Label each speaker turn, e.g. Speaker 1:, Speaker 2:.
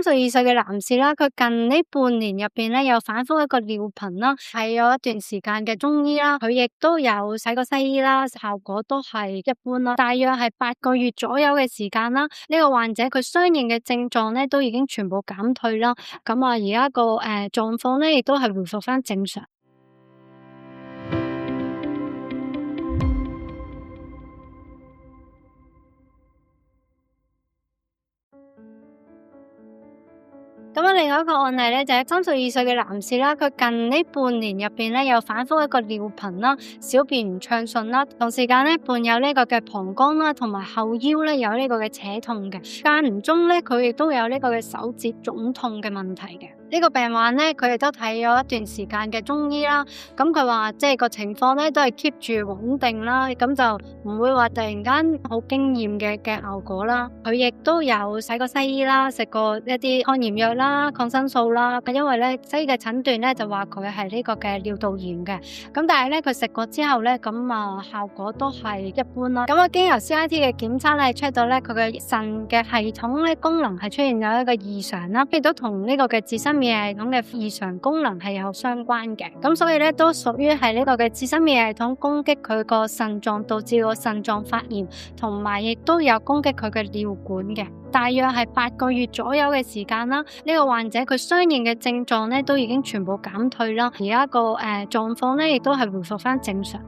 Speaker 1: 32歲嘅男士啦，佢近呢半年入邊咧有反覆一個尿頻啦，睇咗一段時間嘅中醫啦，佢亦都有睇過西醫啦，效果都係一般啦，大約係8個月左右嘅時間啦。呢個患者佢相應嘅症狀咧都已經全部減退啦，咁而家個狀況咧亦都係回復翻正常。另外一個案例咧，就係32歲嘅男士啦，佢近呢半年入邊咧有反覆一個尿頻啦，小便唔暢順啦，同時間咧伴有呢個嘅膀胱啦，同埋後腰咧有呢個嘅扯痛嘅，間唔中咧佢亦都有呢個嘅手指腫痛嘅問題嘅。呢個病患咧，佢亦都睇咗一段時間嘅中醫啦。咁佢話即係個情況咧都係 keep 住穩定啦，咁就唔會話突然間好驚豔嘅效果啦。佢亦都有睇過西醫啦，食過一啲抗炎藥啦、抗生素啦。因為咧西醫嘅診斷咧就話佢係呢個嘅尿道炎嘅。咁但係咧佢食過之後咧，咁效果都係一般啦。咁經由 CIT 嘅檢測咧，check 到咧佢嘅腎嘅系統咧功能係出現咗一個異常啦，亦都同呢個嘅自身免疫系統嘅異常功能係有相關嘅。咁所以咧都屬於係呢個嘅自身免疫系統攻擊佢個腎臟，導致個腎臟發炎，同埋亦都有攻擊佢嘅尿管嘅。大約係8個月左右嘅時間啦。呢個患者佢相應嘅症狀咧都已經全部減退啦，而家個狀況咧亦都係回復翻正常。